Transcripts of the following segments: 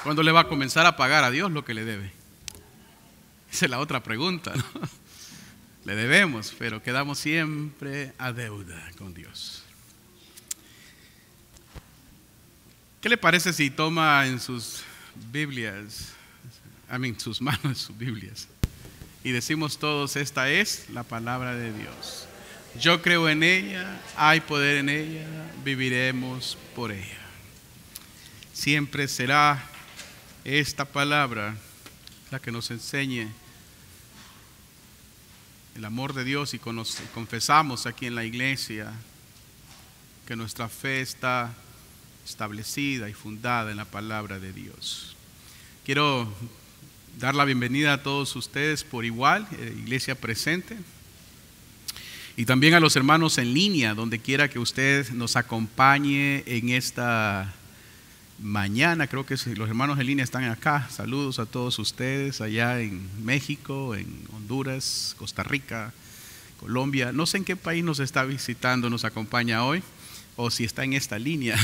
¿Cuándo le va a comenzar a pagar a Dios lo que le debe? Esa es la otra pregunta, ¿no? Le debemos, pero quedamos siempre a deuda con Dios. ¿Qué le parece si toma en sus Biblias, sus manos, sus Biblias, y decimos todos: esta es la palabra de Dios? Yo creo en ella, hay poder en ella, viviremos por ella. Siempre será esta palabra la que nos enseñe el amor de Dios, y confesamos aquí en la iglesia que nuestra fe está establecida y fundada en la palabra de Dios. Quiero dar la bienvenida a todos ustedes por igual, iglesia presente, y también a los hermanos en línea, donde quiera que usted nos acompañe en esta mañana. Creo que los hermanos en línea están acá. Saludos a todos ustedes allá en México, en Honduras, Costa Rica, Colombia. No sé en qué país nos está visitando, nos acompaña hoy, o si está en esta línea.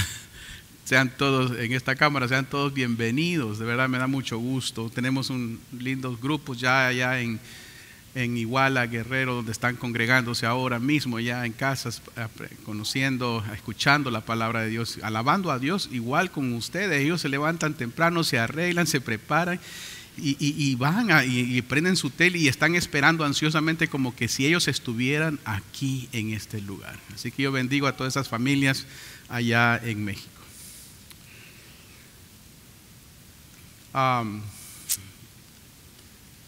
Sean todos en esta cámara, sean todos bienvenidos. De verdad me da mucho gusto. Tenemos lindos grupos ya allá en Iguala, Guerrero, donde están congregándose ahora mismo ya en casas, conociendo, escuchando la palabra de Dios, alabando a Dios igual con ustedes. Ellos se levantan temprano, se arreglan, se preparan y van y prenden su tele y están esperando ansiosamente, como que si ellos estuvieran aquí en este lugar. Así que yo bendigo a todas esas familias allá en México.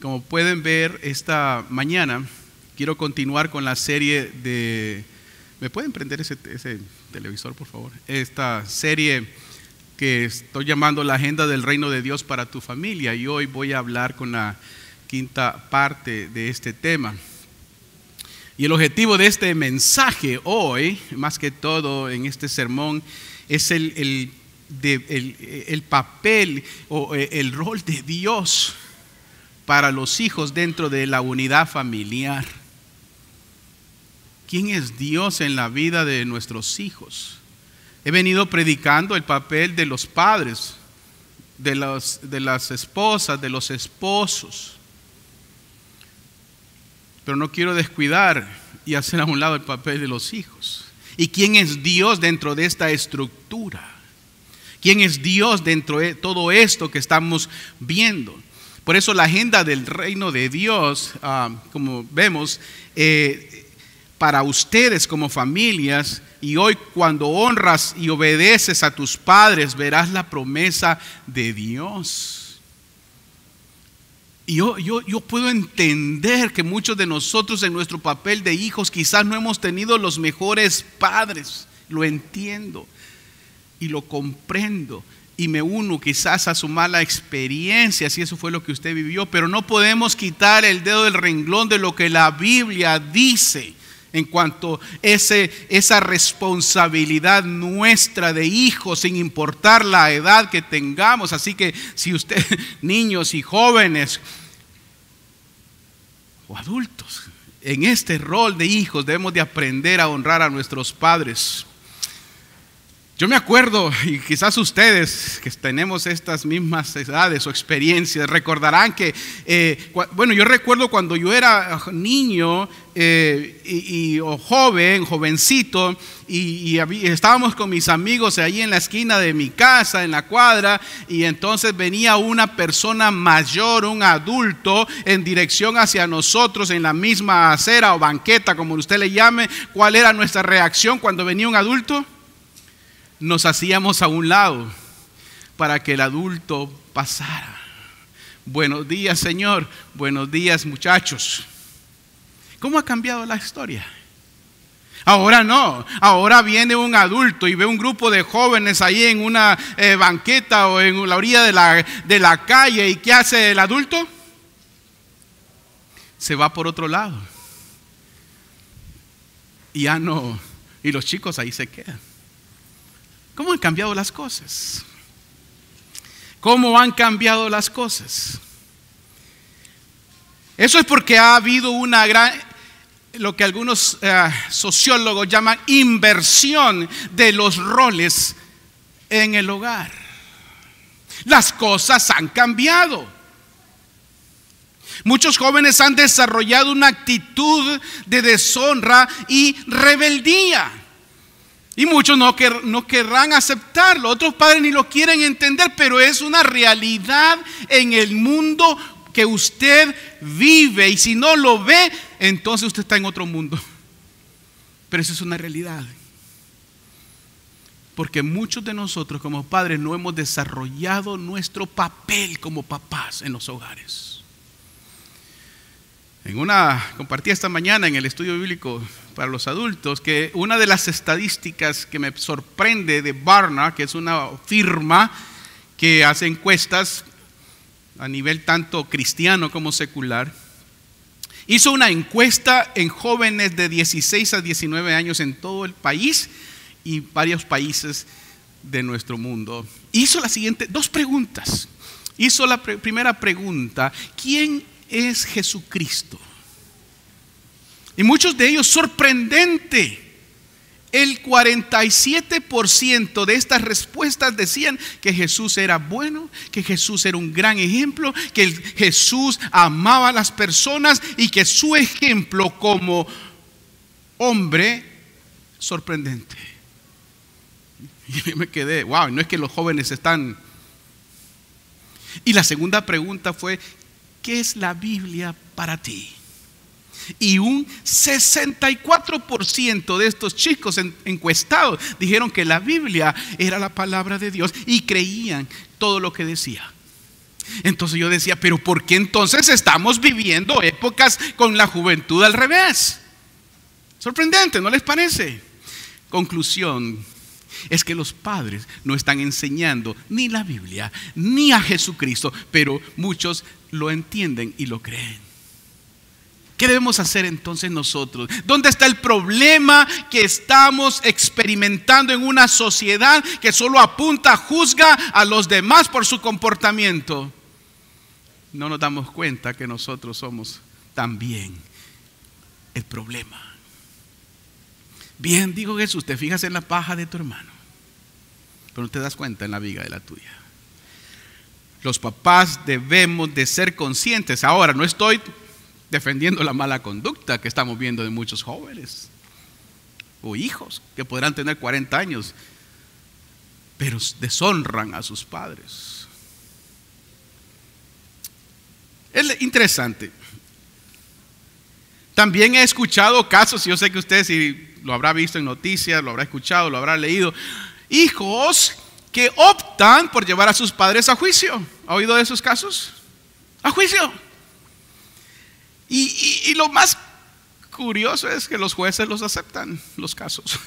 Como pueden ver, esta mañana quiero continuar con la serie de... ¿Me pueden prender ese televisor, por favor? Esta serie que estoy llamando La Agenda del Reino de Dios para tu familia, y hoy voy a hablar con la quinta parte de este tema. Y el objetivo de este mensaje hoy, más que todo en este sermón, es el papel o el rol de Dios para los hijos dentro de la unidad familiar. ¿Quién es Dios en la vida de nuestros hijos? He venido predicando el papel de los padres, de las esposas, de los esposos, pero no quiero descuidar y hacer a un lado el papel de los hijos. ¿Y quién es Dios dentro de esta estructura? ¿Quién es Dios dentro de todo esto que estamos viendo? Por eso la agenda del reino de Dios, como vemos, para ustedes como familias, y hoy cuando honras y obedeces a tus padres, verás la promesa de Dios. Y yo puedo entender que muchos de nosotros en nuestro papel de hijos quizás no hemos tenido los mejores padres. Lo entiendo y lo comprendo. Y me uno quizás a su mala experiencia, si eso fue lo que usted vivió, pero no podemos quitar el dedo del renglón de lo que la Biblia dice en cuanto a esa responsabilidad nuestra de hijos, sin importar la edad que tengamos. Así que si usted, niños y jóvenes o adultos, en este rol de hijos debemos de aprender a honrar a nuestros padres. Yo me acuerdo, y quizás ustedes que tenemos estas mismas edades o experiencias recordarán que, yo recuerdo cuando yo era niño o jovencito, y estábamos con mis amigos ahí en la esquina de mi casa, en la cuadra, y entonces venía una persona mayor, un adulto, en dirección hacia nosotros en la misma acera o banqueta, como usted le llame. ¿Cuál era nuestra reacción cuando venía un adulto? Nos hacíamos a un lado para que el adulto pasara. Buenos días, señor. Buenos días, muchachos. ¿Cómo ha cambiado la historia? Ahora no. Ahora viene un adulto y ve un grupo de jóvenes ahí en una banqueta o en la orilla de la calle. ¿Y qué hace el adulto? Se va por otro lado. Y ya no. Y los chicos ahí se quedan. ¿Cómo han cambiado las cosas? ¿Cómo han cambiado las cosas? Eso es porque ha habido una gran, lo que algunos sociólogos llaman inversión de los roles en el hogar. Las cosas han cambiado. Muchos jóvenes han desarrollado una actitud de deshonra y rebeldía. Y muchos no querrán aceptarlo. Otros padres ni lo quieren entender, pero es una realidad en el mundo que usted vive. Y si no lo ve, entonces usted está en otro mundo. Pero eso es una realidad. Porque muchos de nosotros como padres no hemos desarrollado nuestro papel como papás en los hogares. Compartí esta mañana en el estudio bíblico para los adultos que una de las estadísticas que me sorprende de Barna, que es una firma que hace encuestas a nivel tanto cristiano como secular, hizo una encuesta en jóvenes de 16 a 19 años en todo el país y varios países de nuestro mundo. Hizo las siguientes dos preguntas. Hizo la primera pregunta: ¿quién es Jesucristo? Y muchos de ellos, sorprendente, el 47% de estas respuestas decían que Jesús era bueno, que Jesús era un gran ejemplo, que Jesús amaba a las personas y que su ejemplo como hombre, sorprendente. Y me quedé, wow, no es que los jóvenes están. Y la segunda pregunta fue: ¿qué es la Biblia para ti? Y un 64% de estos chicos encuestados dijeron que la Biblia era la palabra de Dios y creían todo lo que decía. Entonces yo decía, pero ¿por qué entonces estamos viviendo épocas con la juventud al revés? Sorprendente, ¿no les parece? Conclusión: es que los padres no están enseñando ni la Biblia ni a Jesucristo, pero muchos lo entienden y lo creen. ¿Qué debemos hacer entonces nosotros? ¿Dónde está el problema que estamos experimentando en una sociedad que solo apunta, juzga a los demás por su comportamiento? No nos damos cuenta que nosotros somos también el problema. Bien, dijo Jesús, te fijas en la paja de tu hermano, pero no te das cuenta en la viga de la tuya. Los papás debemos de ser conscientes. Ahora, no estoy defendiendo la mala conducta que estamos viendo de muchos jóvenes o hijos que podrán tener 40 años, pero deshonran a sus padres. Es interesante. También he escuchado casos, y yo sé que usted si lo habrá visto en noticias, lo habrá escuchado, lo habrá leído, hijos que optan por llevar a sus padres a juicio. ¿Ha oído de esos casos? A juicio. Y lo más curioso es que los jueces los aceptan, los casos.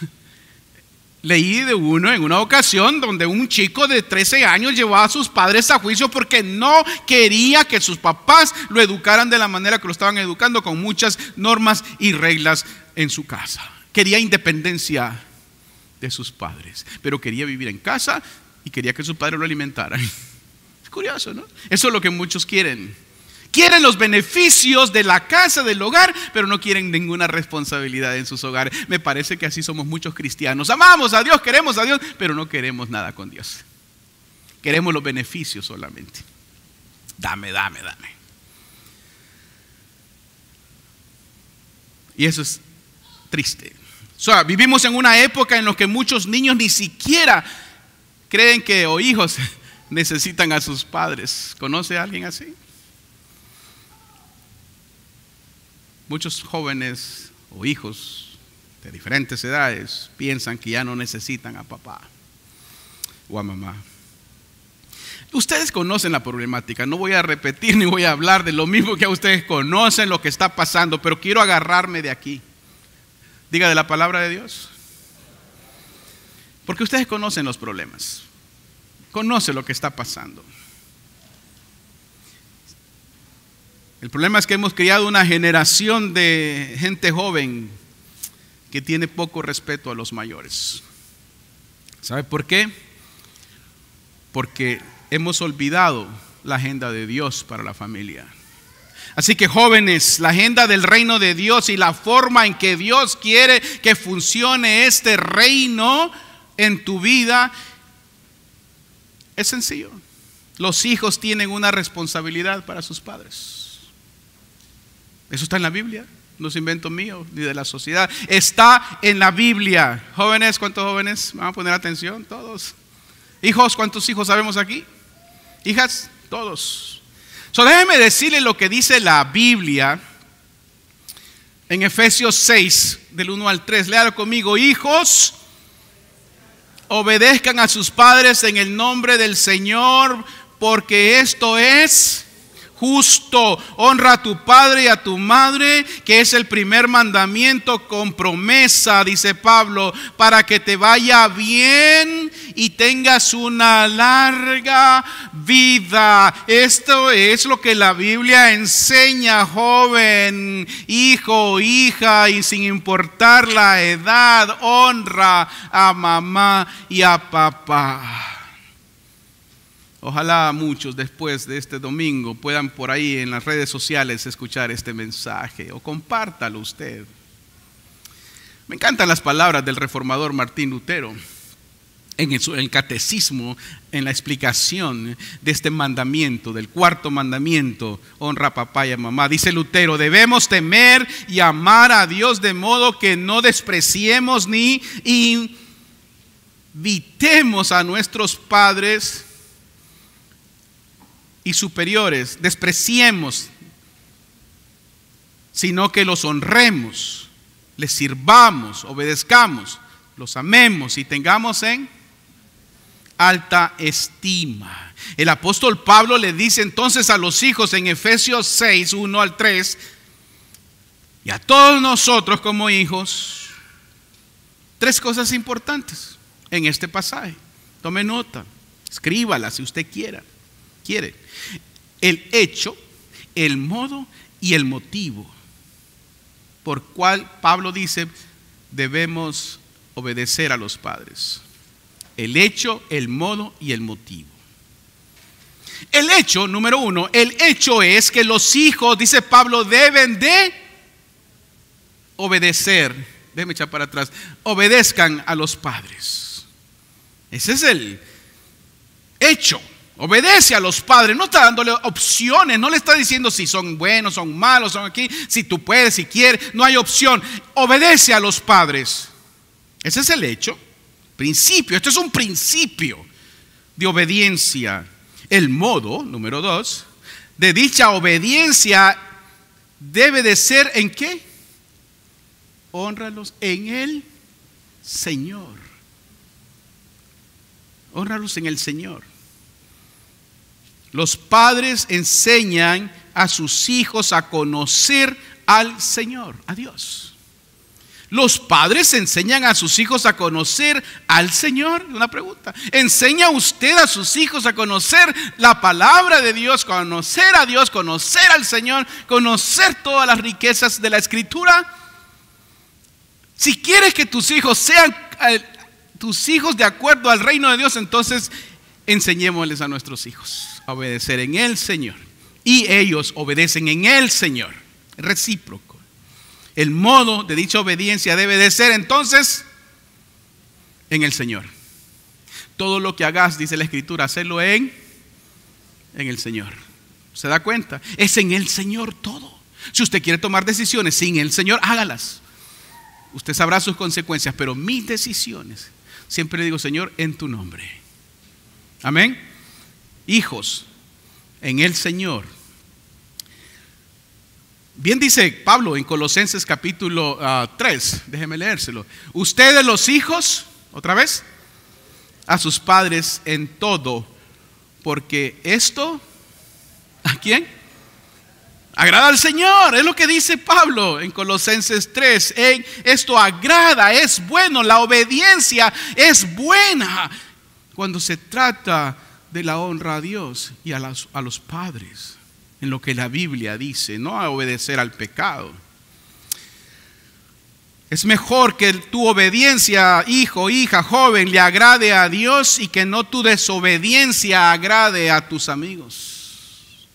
Leí de uno en una ocasión donde un chico de 13 años llevó a sus padres a juicio porque no quería que sus papás lo educaran de la manera que lo estaban educando, con muchas normas y reglas en su casa. Quería independencia de sus padres, pero quería vivir en casa y quería que sus padres lo alimentaran. Es curioso, ¿no? Eso es lo que muchos quieren. Quieren los beneficios de la casa, del hogar, pero no quieren ninguna responsabilidad en sus hogares. Me parece que así somos muchos cristianos. Amamos a Dios, queremos a Dios, pero no queremos nada con Dios. Queremos los beneficios solamente. Dame. Y eso es triste. Vivimos en una época en la que muchos niños ni siquiera creen que o hijos necesitan a sus padres. ¿Conoce a alguien así? Muchos jóvenes o hijos de diferentes edades piensan que ya no necesitan a papá o a mamá. Ustedes conocen la problemática, no voy a repetir ni voy a hablar de lo mismo que a ustedes conocen lo que está pasando, pero quiero agarrarme de aquí. Diga, de la palabra de Dios. Porque ustedes conocen los problemas, conocen lo que está pasando. El problema es que hemos criado una generación de gente joven que tiene poco respeto a los mayores. ¿Sabe por qué? Porque hemos olvidado la agenda de Dios para la familia. Así que jóvenes, la agenda del reino de Dios y la forma en que Dios quiere que funcione este reino en tu vida es sencillo. los hijos tienen una responsabilidad para sus padres. Eso está en la Biblia, no es invento mío ni de la sociedad, está en la Biblia. Jóvenes, ¿cuántos jóvenes? Vamos a poner atención, todos. Hijos, ¿cuántos hijos sabemos aquí? Hijas, todos. Déjeme decirle lo que dice la Biblia en Efesios 6, del 1 al 3. Léalo conmigo. Hijos, obedezcan a sus padres en el nombre del Señor, porque esto es justo. Honra a tu padre y a tu madre, que es el primer mandamiento con promesa, dice Pablo, para que te vaya bien y tengas una larga vida. Esto es lo que la Biblia enseña, joven, hijo, hija, y sin importar la edad, honra a mamá y a papá. Ojalá muchos después de este domingo puedan por ahí en las redes sociales escuchar este mensaje o compártalo usted. Me encantan las palabras del reformador Martín Lutero en el catecismo, en la explicación de este mandamiento, del cuarto mandamiento, honra a papá y a mamá. Dice Lutero: debemos temer y amar a Dios de modo que no despreciemos ni invitemos a nuestros padres y superiores, despreciemos, sino que los honremos, les sirvamos, obedezcamos, los amemos y tengamos en alta estima. El apóstol Pablo le dice entonces a los hijos en Efesios 6, 1 al 3, y a todos nosotros como hijos, tres cosas importantes en este pasaje. Tome nota, escríbala si usted quiere. El hecho, el modo y el motivo por cual Pablo dice debemos obedecer a los padres. El hecho, el modo y el motivo. El hecho, número uno, el hecho es que los hijos, dice Pablo, deben de obedecer. Déjeme echar para atrás. Obedezcan a los padres. Ese es el hecho. Obedece a los padres, no está dándole opciones, no le está diciendo si son buenos, son malos, son aquí, si tú puedes, si quieres, no hay opción. Obedece a los padres. Ese es el hecho, principio. Esto es un principio de obediencia. El modo, número dos, de dicha obediencia debe de ser ¿en qué? Hónralos en el Señor. Hónralos en el Señor. Los padres enseñan a sus hijos a conocer al Señor, a Dios. Los padres enseñan a sus hijos a conocer al Señor. Una pregunta: ¿enseña usted a sus hijos a conocer la palabra de Dios, conocer a Dios, conocer al Señor, conocer todas las riquezas de la Escritura? Si quieres que tus hijos sean tus hijos de acuerdo al reino de Dios, entonces enseñémosles a nuestros hijos a obedecer en el Señor, y ellos obedecen en el Señor. Recíproco. El modo de dicha obediencia debe de ser entonces en el Señor. Todo lo que hagas, dice la Escritura, hacerlo en el Señor. ¿Se da cuenta? Es en el Señor todo. Si usted quiere tomar decisiones sin el Señor, hágalas. Usted sabrá sus consecuencias, pero mis decisiones, siempre le digo: Señor, en tu nombre. Amén. Hijos, en el Señor. Bien dice Pablo en Colosenses capítulo 3, déjeme leérselo. Ustedes los hijos, otra vez, a sus padres en todo, porque esto, ¿a quién? Agrada al Señor. Es lo que dice Pablo en Colosenses 3. Esto agrada, es bueno, la obediencia es buena cuando se trata de la honra a Dios y a los padres, en lo que la Biblia dice, no a obedecer al pecado. Es mejor que tu obediencia, hijo, hija, joven, le agrade a Dios y que no tu desobediencia agrade a tus amigos.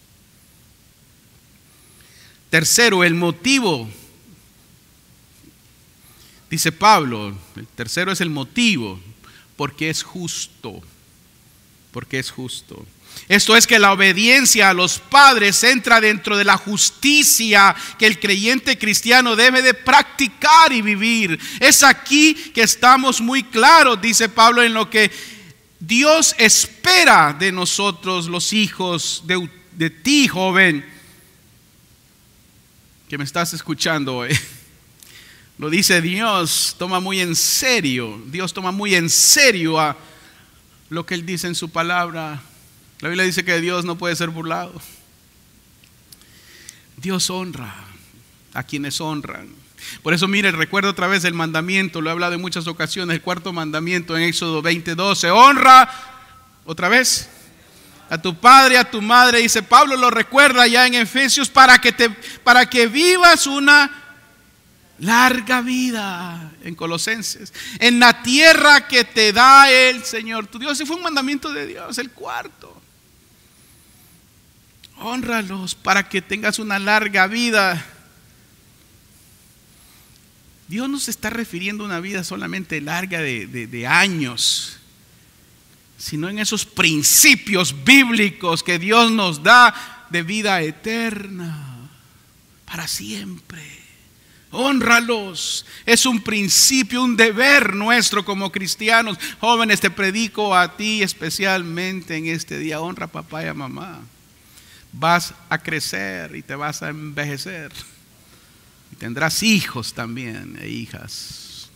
Tercero, el motivo. Dice Pablo, el tercero es el motivo, porque es justo. Porque es justo. Esto es que la obediencia a los padres entra dentro de la justicia que el creyente cristiano debe de practicar y vivir. Es aquí que estamos muy claros, dice Pablo, en lo que Dios espera de nosotros, los hijos, de ti, joven, que me estás escuchando hoy. Lo dice Dios, toma muy en serio. Dios toma muy en serio a lo que Él dice en su palabra. La Biblia dice que Dios no puede ser burlado. Dios honra a quienes honran. Por eso, mire, recuerdo otra vez el mandamiento, lo he hablado en muchas ocasiones, el cuarto mandamiento en Éxodo 20:12. Honra, otra vez, a tu padre y a tu madre. Dice Pablo, lo recuerda ya en Efesios, para que vivas una larga vida, en Colosenses, en la tierra que te da el Señor tu Dios. Ese fue un mandamiento de Dios, el cuarto. Hónralos para que tengas una larga vida. Dios no se está refiriendo a una vida solamente larga de años, sino en esos principios bíblicos que Dios nos da de vida eterna, para siempre. Hónralos. Es un principio, un deber nuestro como cristianos. Jóvenes, te predico a ti especialmente en este día. Honra a papá y a mamá. Vas a crecer y te vas a envejecer. Y tendrás hijos también e hijas.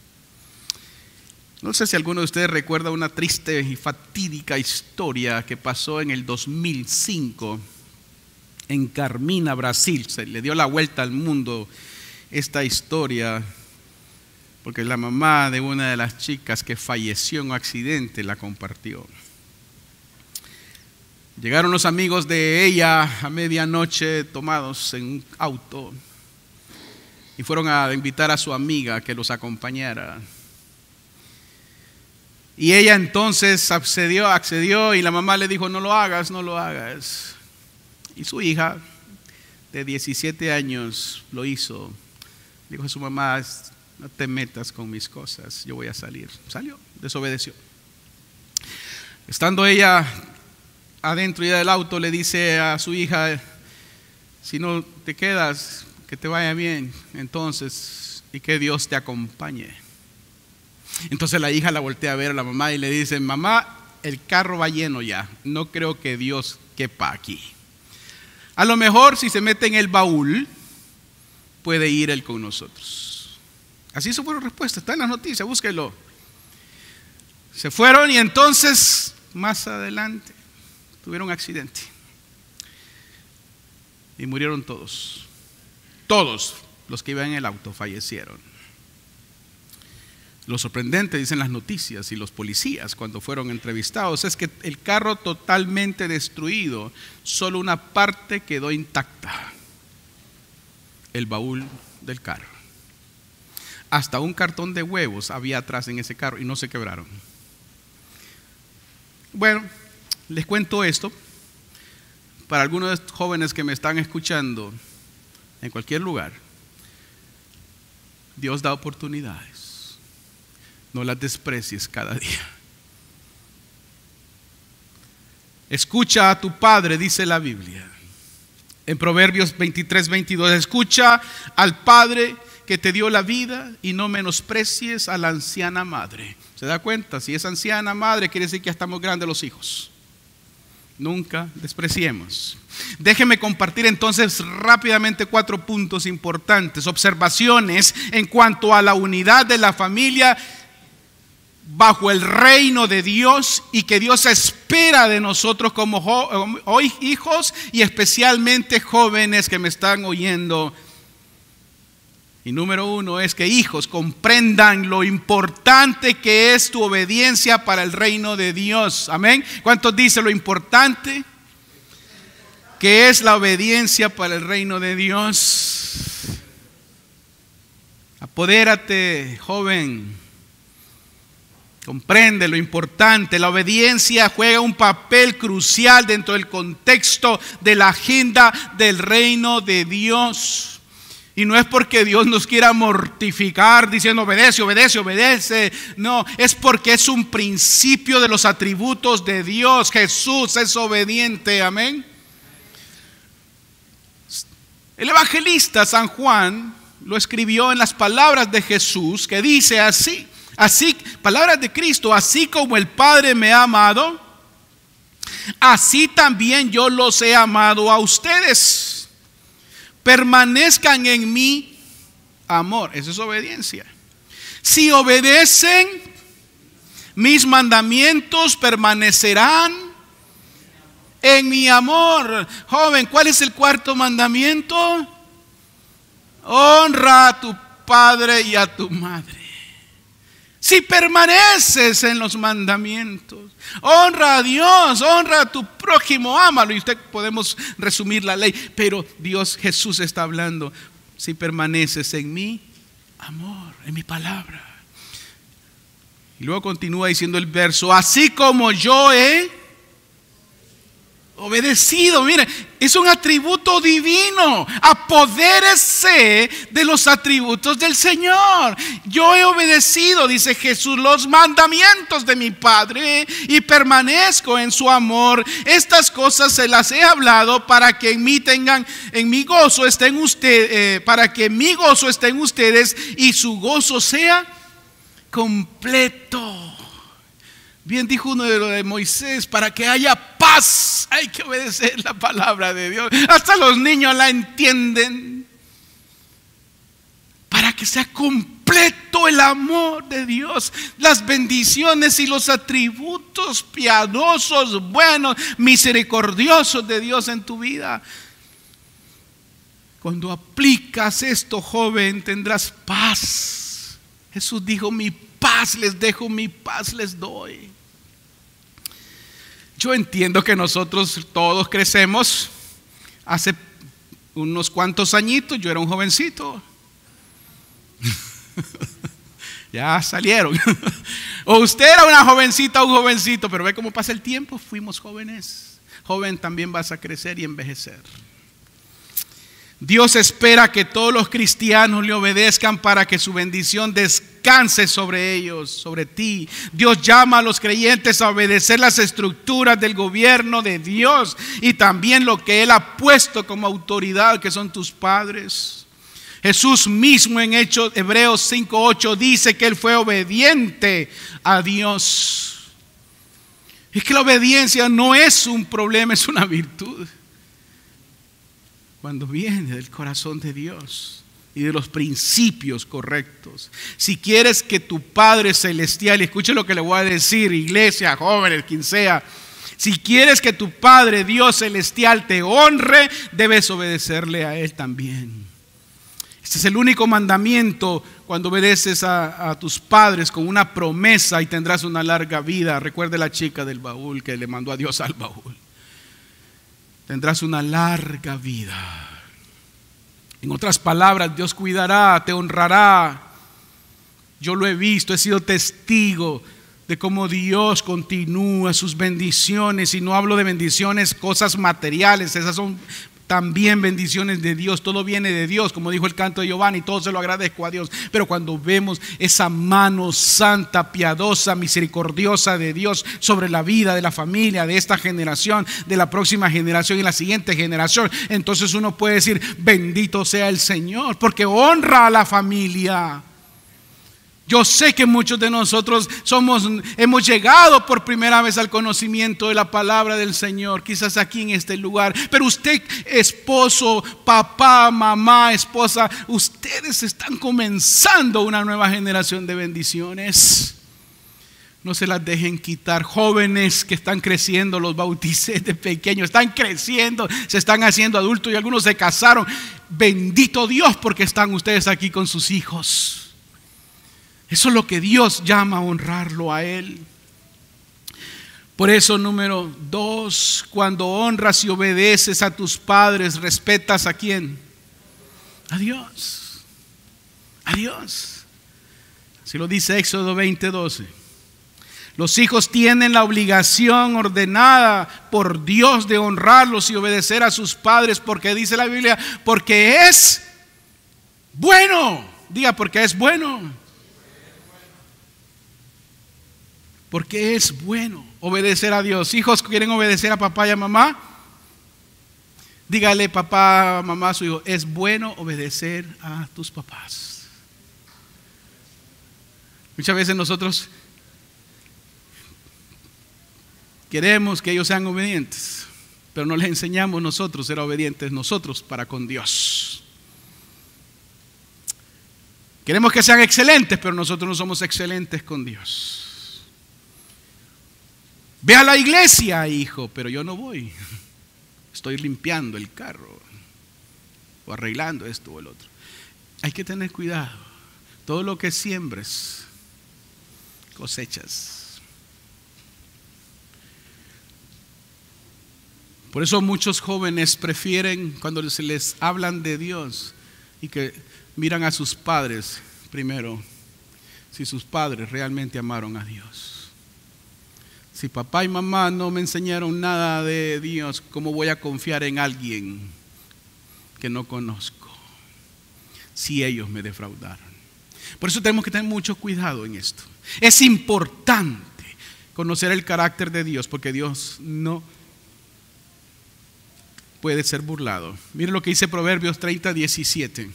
No sé si alguno de ustedes recuerda una triste y fatídica historia que pasó en el 2005 en Carmina, Brasil. Se le dio la vuelta al mundo esta historia, porque la mamá de una de las chicas que falleció en un accidente la compartió. Llegaron los amigos de ella a medianoche tomados en un auto y fueron a invitar a su amiga que los acompañara. Y ella entonces accedió y la mamá le dijo, no lo hagas, no lo hagas. Y su hija de 17 años lo hizo. Dijo a su mamá, no te metas con mis cosas, yo voy a salir. Salió, desobedeció. Estando ella adentro ya del auto, le dice a su hija, si no te quedas, que te vaya bien, entonces, y que Dios te acompañe. Entonces la hija la voltea a ver a la mamá y le dice, mamá, el carro va lleno ya, no creo que Dios quepa aquí. A lo mejor si se mete en el baúl, puede ir Él con nosotros. Así fue la respuesta, está en las noticias, búsquelo. Se fueron y entonces, más adelante, tuvieron un accidente. Y murieron todos. Todos los que iban en el auto fallecieron. Lo sorprendente, dicen las noticias y los policías cuando fueron entrevistados, es que el carro totalmente destruido, solo una parte quedó intacta. El baúl del carro. Hasta un cartón de huevos había atrás en ese carro y no se quebraron. Bueno, les cuento esto para algunos de estos jóvenes que me están escuchando en cualquier lugar. Dios da oportunidades. No las desprecies cada día. Escucha a tu padre, dice la Biblia. En Proverbios 23:22, escucha al padre que te dio la vida y no menosprecies a la anciana madre. ¿Se da cuenta? Si es anciana madre, quiere decir que ya estamos grandes los hijos. Nunca despreciemos. Déjeme compartir entonces rápidamente 4 puntos importantes, observaciones en cuanto a la unidad de la familia bajo el reino de Dios y que Dios espera de nosotros como hoy hijos y especialmente jóvenes que me están oyendo. Y número 1 es que hijos comprendan lo importante que es tu obediencia para el reino de Dios. Amén. ¿Cuántos dicen lo importante que es la obediencia para el reino de Dios? Apodérate, joven. Comprende lo importante. La obediencia juega un papel crucial dentro del contexto de la agenda del reino de Dios. Y no es porque Dios nos quiera mortificar diciendo obedece, obedece, obedece. No, es porque es un principio de los atributos de Dios. Jesús es obediente, amén. El evangelista San Juan lo escribió en las palabras de Jesús, que dice así, palabras de Cristo: así como el Padre me ha amado, así también yo los he amado a ustedes. Permanezcan en mi amor. Eso es obediencia. Si obedecen mis mandamientos, permanecerán en mi amor. Joven, ¿cuál es el cuarto mandamiento? Honra a tu padre y a tu madre. Si permaneces en los mandamientos, honra a Dios, honra a tu prójimo, ámalo. Y usted podemos resumir la ley, pero Jesús está hablando: si permaneces en mi amor, en mi palabra. Y luego continúa diciendo el verso: así como yo he obedecido. Mire, es un atributo divino. Apodérese de los atributos del Señor. Yo he obedecido, dice Jesús, los mandamientos de mi Padre y permanezco en su amor. Estas cosas se las he hablado para que en mi gozo estén ustedes, para que mi gozo esté en ustedes y su gozo sea completo. Bien dijo uno de Moisés: para que haya paz hay que obedecer la palabra de Dios. Hasta los niños la entienden. Para que sea completo el amor de Dios, las bendiciones y los atributos piadosos, buenos, misericordiosos de Dios en tu vida. Cuando aplicas esto, joven, tendrás paz. Jesús dijo: mi paz les dejo, mi paz les doy. Yo entiendo que nosotros todos crecemos. Hace unos cuantos añitos yo era un jovencito. Ya salieron. O usted era una jovencita o un jovencito, pero ve cómo pasa el tiempo. Fuimos jóvenes. Joven, también vas a crecer y envejecer. Dios espera que todos los cristianos le obedezcan para que su bendición descanse sobre ellos, sobre ti. Dios llama a los creyentes a obedecer las estructuras del gobierno de Dios y también lo que Él ha puesto como autoridad, que son tus padres. Jesús mismo en Hebreos 5:8 dice que Él fue obediente a Dios. Es que la obediencia no es un problema, es una virtud. Cuando viene del corazón de Dios y de los principios correctos. Si quieres que tu Padre Celestial, y escuche lo que le voy a decir, iglesia, jóvenes, quien sea. Si quieres que tu Padre Dios Celestial te honre, debes obedecerle a Él también. Este es el único mandamiento cuando obedeces a tus padres con una promesa y tendrás una larga vida. Recuerde la chica del baúl que le mandó a Dios al baúl. Tendrás una larga vida. En otras palabras, Dios cuidará, te honrará. Yo lo he visto, he sido testigo de cómo Dios continúa sus bendiciones. Y no hablo de bendiciones, cosas materiales, esas son también bendiciones de Dios. Todo viene de Dios, como dijo el canto de Giovanni, todo se lo agradezco a Dios. Pero cuando vemos esa mano santa, piadosa, misericordiosa de Dios sobre la vida de la familia, de esta generación, de la próxima generación y la siguiente generación, entonces uno puede decir: bendito sea el Señor, porque honra a la familia. Yo sé que muchos de nosotros hemos llegado por primera vez al conocimiento de la palabra del Señor, quizás aquí en este lugar. Pero usted, esposo, papá, mamá, esposa, ustedes están comenzando una nueva generación de bendiciones. No se las dejen quitar. Jóvenes que están creciendo, los bauticé de pequeños, están creciendo, se están haciendo adultos y algunos se casaron. Bendito Dios porque están ustedes aquí con sus hijos. Eso es lo que Dios llama a honrarlo a Él. Por eso, número 2, cuando honras y obedeces a tus padres, respetas ¿a quién? A Dios. A Dios. Así lo dice Éxodo 20:12. Los hijos tienen la obligación ordenada por Dios de honrarlos y obedecer a sus padres, porque dice la Biblia, porque es Bueno, diga, porque es bueno. Porque es bueno obedecer a Dios. Hijos, ¿quieren obedecer a papá y a mamá? Dígale papá, mamá a su hijo, es bueno obedecer a tus papás. Muchas veces nosotros queremos que ellos sean obedientes, pero no les enseñamos nosotros a ser obedientes nosotros para con Dios. Queremos que sean excelentes, pero nosotros no somos excelentes con Dios. Ve a la iglesia, hijo, pero yo no voy. Estoy limpiando el carro o arreglando esto o el otro. Hay que tener cuidado. Todo lo que siembres, cosechas. Por eso muchos jóvenes prefieren, cuando se les hablan de Dios, y que miran a sus padres primero, si sus padres realmente amaron a Dios. Si papá y mamá no me enseñaron nada de Dios, ¿cómo voy a confiar en alguien que no conozco? Si ellos me defraudaron. Por eso tenemos que tener mucho cuidado en esto. Es importante conocer el carácter de Dios, porque Dios no puede ser burlado. Miren lo que dice Proverbios 30:17.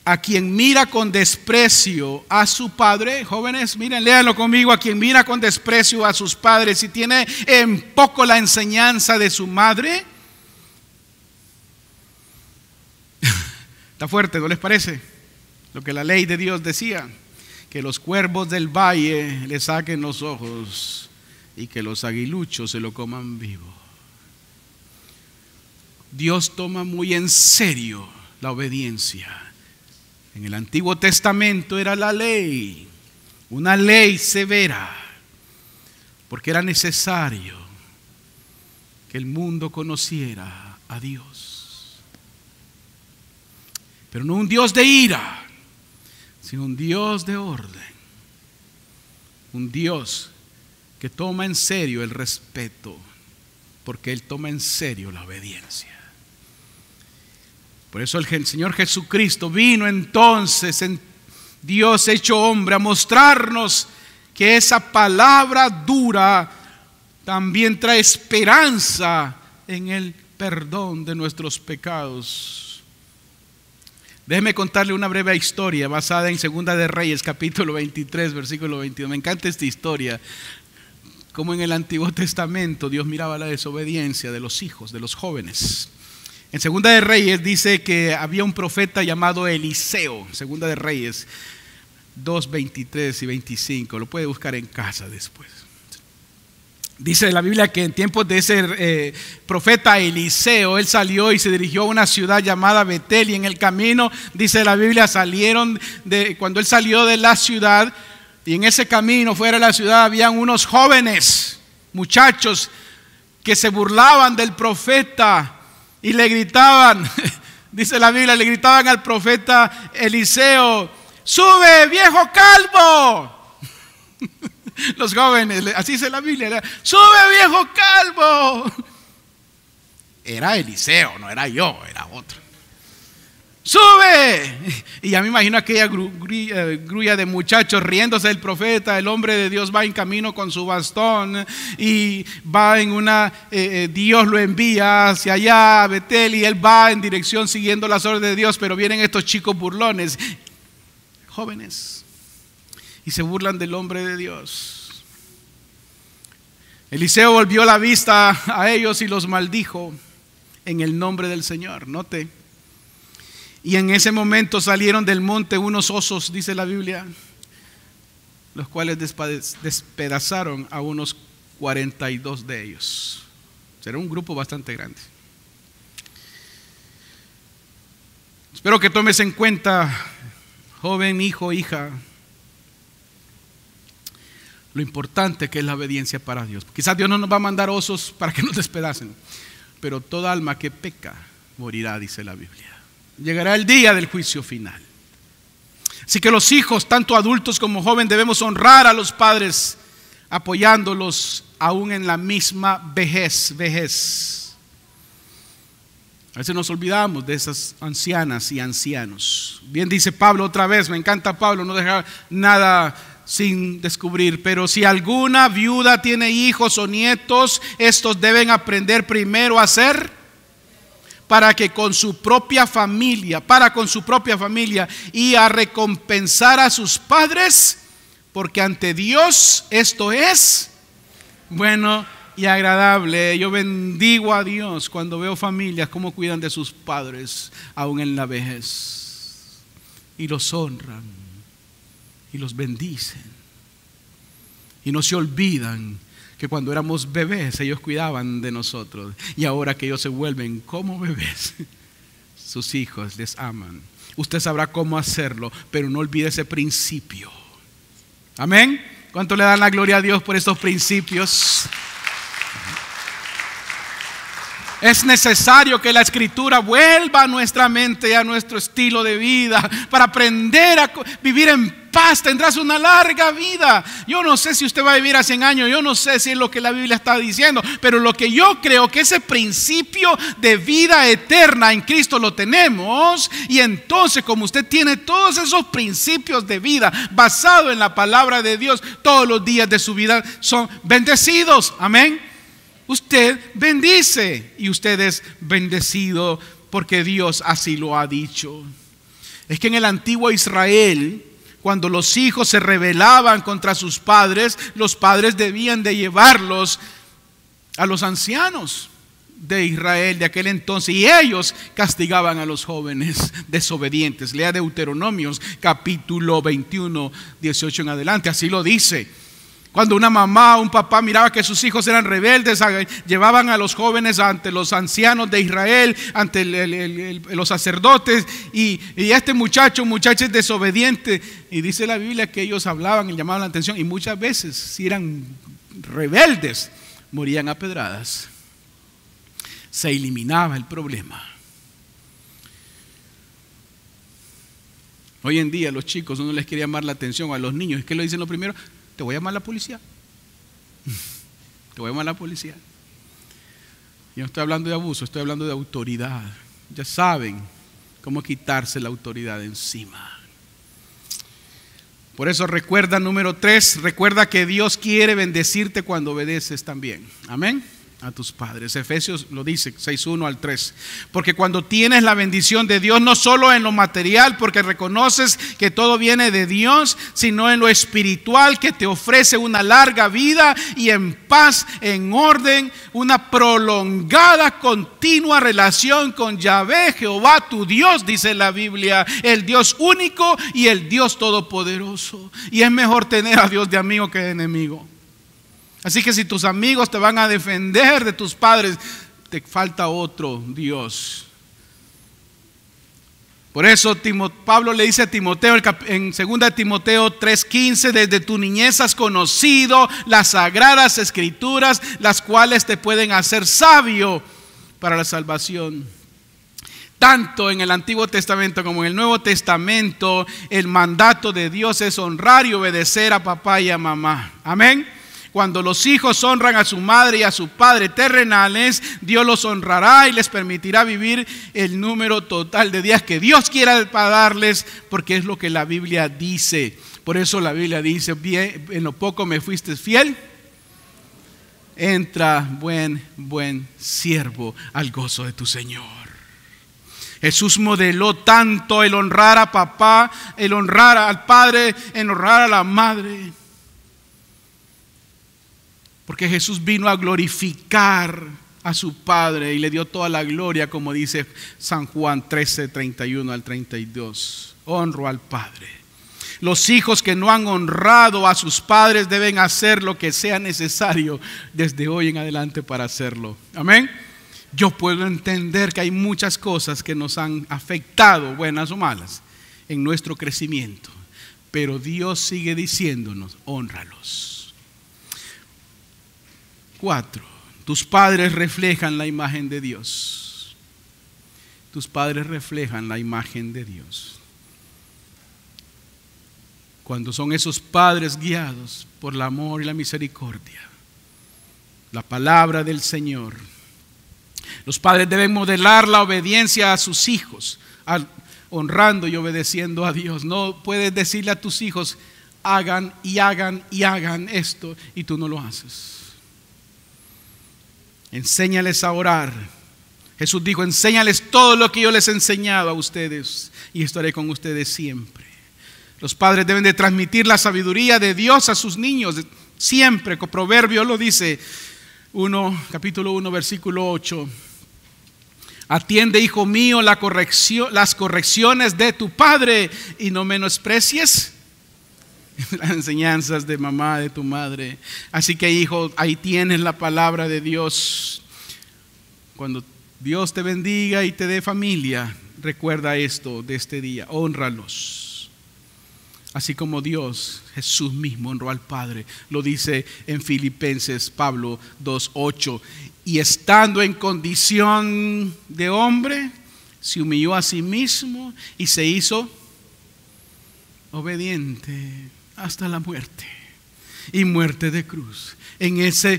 A quien mira con desprecio a su padre, jóvenes, miren, léanlo conmigo, a quien mira con desprecio a sus padres y tiene en poco la enseñanza de su madre. Está fuerte, ¿no les parece? Lo que la ley de Dios decía, que los cuervos del valle le saquen los ojos y que los aguiluchos se lo coman vivo. Dios toma muy en serio la obediencia. En el Antiguo Testamento era la ley, una ley severa, porque era necesario que el mundo conociera a Dios. Pero no un Dios de ira, sino un Dios de orden, un Dios que toma en serio el respeto, porque Él toma en serio la obediencia. Por eso el Señor Jesucristo vino entonces, en Dios hecho hombre, a mostrarnos que esa palabra dura también trae esperanza en el perdón de nuestros pecados. Déjeme contarle una breve historia basada en Segunda de Reyes, capítulo 23, versículo 22. Me encanta esta historia. Como en el Antiguo Testamento Dios miraba la desobediencia de los hijos, de los jóvenes. En Segunda de Reyes dice que había un profeta llamado Eliseo. Segunda de Reyes 2, 23 y 25. Lo puede buscar en casa después. Dice la Biblia que en tiempos de ese profeta Eliseo, él salió y se dirigió a una ciudad llamada Betel. Y en el camino, dice la Biblia, cuando él salió de la ciudad, y en ese camino fuera de la ciudad habían unos jóvenes, muchachos, que se burlaban del profeta. Y le gritaban, dice la Biblia, le gritaban al profeta Eliseo: ¡sube, viejo calvo! Los jóvenes, así dice la Biblia: ¡sube, viejo calvo! Era Eliseo, no era yo, era otro. ¡Sube! Y ya me imagino aquella grulla de muchachos riéndose del profeta. El hombre de Dios va en camino con su bastón y va en Dios lo envía hacia allá a Betel, y él va en dirección siguiendo las órdenes de Dios, pero vienen estos chicos burlones, jóvenes, y se burlan del hombre de Dios. Eliseo volvió la vista a ellos y los maldijo en el nombre del Señor. Note. Y en ese momento salieron del monte unos osos, dice la Biblia, los cuales despedazaron a unos 42 de ellos. Será un grupo bastante grande. Espero que tomes en cuenta, joven, hijo, hija, lo importante que es la obediencia para Dios. Quizás Dios no nos va a mandar osos para que nos despedacen, pero toda alma que peca morirá, dice la Biblia. Llegará el día del juicio final. Así que los hijos, tanto adultos como jóvenes, debemos honrar a los padres, apoyándolos aún en la misma vejez. A veces nos olvidamos de esas ancianas y ancianos. Bien dice Pablo otra vez, me encanta Pablo, no deja nada sin descubrir. Pero si alguna viuda tiene hijos o nietos, estos deben aprender primero a hacer para con su propia familia y a recompensar a sus padres, porque ante Dios esto es bueno y agradable. Yo bendigo a Dios cuando veo familias cómo cuidan de sus padres aún en la vejez, y los honran y los bendicen, y no se olvidan que cuando éramos bebés ellos cuidaban de nosotros, y ahora que ellos se vuelven como bebés, sus hijos les aman. Usted sabrá cómo hacerlo, pero no olvide ese principio. Amén. ¿Cuánto le dan la gloria a Dios por estos principios? Es necesario que la Escritura vuelva a nuestra mente y a nuestro estilo de vida para aprender a vivir en paz. Tendrás una larga vida. Yo no sé si usted va a vivir a 100 años, yo no sé si es lo que la Biblia está diciendo, pero lo que yo creo que ese principio de vida eterna en Cristo lo tenemos. Y entonces, como usted tiene todos esos principios de vida basado en la palabra de Dios, todos los días de su vida son bendecidos. Amén. Usted bendice y usted es bendecido porque Dios así lo ha dicho. Es que en el antiguo Israel, cuando los hijos se rebelaban contra sus padres, los padres debían de llevarlos a los ancianos de Israel de aquel entonces, y ellos castigaban a los jóvenes desobedientes. Lea Deuteronomios capítulo 21, 18 en adelante, así lo dice. Cuando una mamá o un papá miraba que sus hijos eran rebeldes, llevaban a los jóvenes ante los ancianos de Israel, ante los sacerdotes, y este muchacha es desobediente. Y dice la Biblia que ellos hablaban y llamaban la atención, y muchas veces, si eran rebeldes, morían a pedradas. Se eliminaba el problema. Hoy en día los chicos, uno les quiere llamar la atención a los niños. ¿Qué le dicen lo primero? Te voy a llamar a la policía. Te voy a llamar a la policía. Yo no estoy hablando de abuso, estoy hablando de autoridad. Ya saben cómo quitarse la autoridad de encima. Por eso recuerda, número 3, recuerda que Dios quiere bendecirte cuando obedeces también. Amén. A tus padres. Efesios lo dice, 6:1 al 3. Porque cuando tienes la bendición de Dios, no solo en lo material, porque reconoces que todo viene de Dios, sino en lo espiritual, que te ofrece una larga vida y en paz, en orden, una prolongada, continua relación con Yahvé, Jehová tu Dios, dice la Biblia, el Dios único y el Dios todopoderoso. Y es mejor tener a Dios de amigo que de enemigo. Así que si tus amigos te van a defender de tus padres, te falta otro Dios. Por eso Pablo le dice a Timoteo en 2 Timoteo 3:15, desde tu niñez has conocido las sagradas escrituras, las cuales te pueden hacer sabio para la salvación. Tanto en el Antiguo Testamento como en el Nuevo Testamento, el mandato de Dios es honrar y obedecer a papá y a mamá. Amén. Cuando los hijos honran a su madre y a su padre terrenales, Dios los honrará y les permitirá vivir el número total de días que Dios quiera para darles, porque es lo que la Biblia dice. Por eso la Biblia dice, bien, en lo poco me fuiste fiel, entra buen siervo al gozo de tu Señor. Jesús modeló tanto el honrar a papá, el honrar al padre, el honrar a la madre. Porque Jesús vino a glorificar a su Padre y le dio toda la gloria, como dice San Juan 13, 31 al 32. Honro al Padre. Los hijos que no han honrado a sus padres deben hacer lo que sea necesario desde hoy en adelante para hacerlo. Amén. Yo puedo entender que hay muchas cosas que nos han afectado, buenas o malas, en nuestro crecimiento. Pero Dios sigue diciéndonos, hónralos. 4. Tus padres reflejan la imagen de Dios. Tus padres reflejan la imagen de Dios. Cuando son esos padres guiados por el amor y la misericordia, la palabra del Señor, Los padres deben modelar la obediencia a sus hijos, honrando y obedeciendo a Dios. No puedes decirle a tus hijos, hagan y hagan y hagan esto, y tú no lo haces. Enséñales a orar. Jesús dijo, enséñales todo lo que yo les he enseñado a ustedes, y estaré con ustedes siempre. Los padres deben de transmitir la sabiduría de Dios a sus niños, siempre. Proverbio lo dice, capítulo 1, versículo 8. Atiende, hijo mío, las correcciones de tu padre, y no menosprecies las enseñanzas de mamá, de tu madre. Así que, hijo, ahí tienes la palabra de Dios. Cuando Dios te bendiga y te dé familia, recuerda esto de este día, hónralos. Así como Dios, Jesús mismo honró al Padre. Lo dice en Filipenses, Pablo 2:8. Y estando en condición de hombre, se humilló a sí mismo y se hizo obediente hasta la muerte, y muerte de cruz. En esa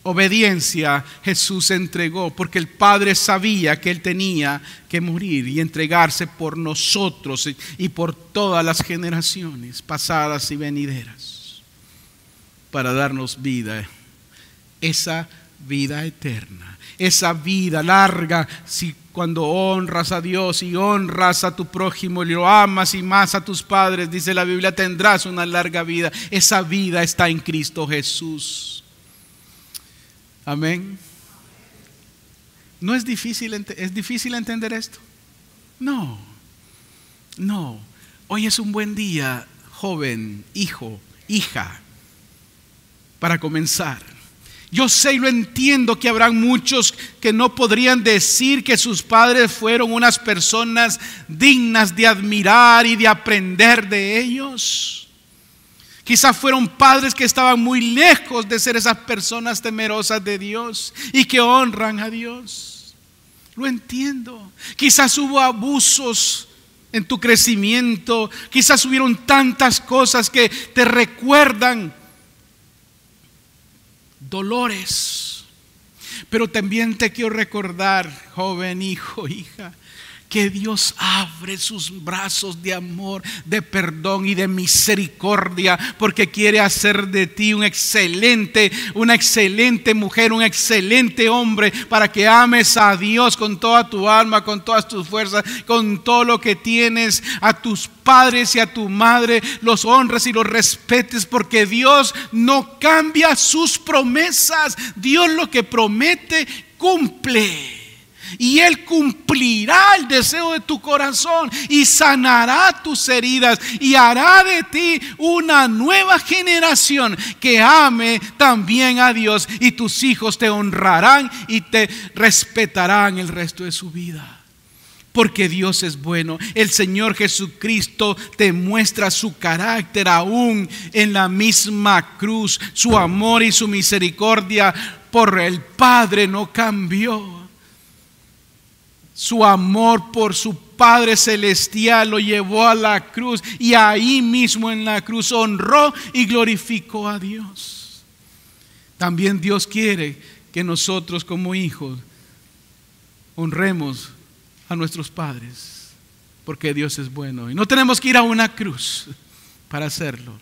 obediencia Jesús se entregó, porque el Padre sabía que Él tenía que morir y entregarse por nosotros y por todas las generaciones pasadas y venideras, para darnos vida, esa vida eterna, esa vida larga. Si cuando honras a Dios y honras a tu prójimo y lo amas y más a tus padres, dice la Biblia, tendrás una larga vida. Esa vida está en Cristo Jesús. Amén. ¿No es difícil, entender esto? No. Hoy es un buen día, joven, hijo, hija, para comenzar. Yo sé y lo entiendo que habrán muchos que no podrían decir que sus padres fueron unas personas dignas de admirar y de aprender de ellos. Quizás fueron padres que estaban muy lejos de ser esas personas temerosas de Dios y que honran a Dios. Lo entiendo. Quizás hubo abusos en tu crecimiento. Quizás hubieron tantas cosas que te recuerdan dolores. Pero también te quiero recordar, joven, hijo, hija, que Dios abre sus brazos de amor, de perdón y de misericordia, porque quiere hacer de ti una excelente mujer, un excelente hombre, para que ames a Dios con toda tu alma, con todas tus fuerzas, con todo lo que tienes. A tus padres y a tu madre los honres y los respetes, porque Dios no cambia sus promesas. Dios lo que promete cumple. Y Él cumplirá el deseo de tu corazón y sanará tus heridas y hará de ti una nueva generación que ame también a Dios, y tus hijos te honrarán y te respetarán el resto de su vida. Porque Dios es bueno. El Señor Jesucristo te muestra su carácter aún en la misma cruz. Su amor y su misericordia por el Padre no cambió. Su amor por su Padre Celestial lo llevó a la cruz, y ahí mismo en la cruz honró y glorificó a Dios. También Dios quiere que nosotros como hijos honremos a nuestros padres, porque Dios es bueno y no tenemos que ir a una cruz para hacerlo,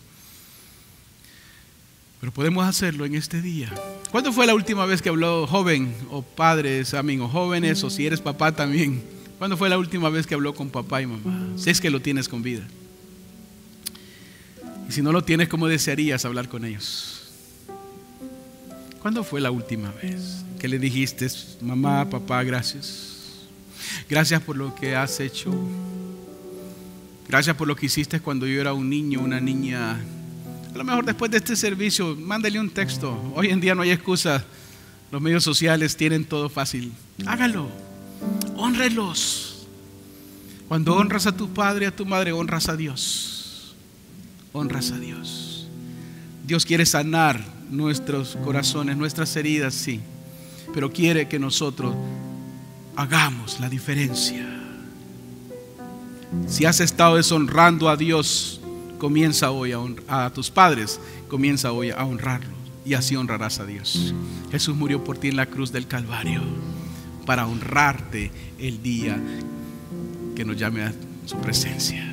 pero podemos hacerlo en este día. ¿Cuándo fue la última vez que habló, joven o padres, amigos, jóvenes, o si eres papá también? ¿Cuándo fue la última vez que habló con papá y mamá? Si es que lo tienes con vida. Y si no lo tienes, ¿cómo desearías hablar con ellos? ¿Cuándo fue la última vez que le dijiste, mamá, papá, gracias? Gracias por lo que has hecho. Gracias por lo que hiciste cuando yo era un niño, una niña. A lo mejor después de este servicio, mándale un texto. Hoy en día no hay excusa. Los medios sociales tienen todo fácil. Hágalo. Hónrelos. Cuando honras a tu padre, a tu madre, honras a Dios. Honras a Dios. Dios quiere sanar nuestros corazones, nuestras heridas, sí. Pero quiere que nosotros hagamos la diferencia. Si has estado deshonrando a Dios, comienza hoy a tus padres, comienza hoy a honrarlos, y así honrarás a Dios. Jesús murió por ti en la cruz del Calvario, para honrarte el día que nos llame a su presencia.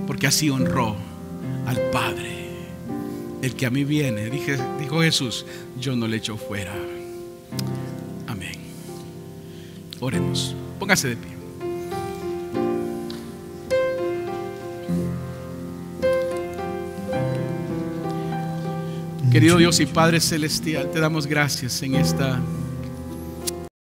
Porque así honró al Padre. El que a mí viene, dijo Jesús, yo no le echo fuera. Amén. Oremos. Póngase de pie. Querido Dios y Padre Celestial, te damos gracias en esta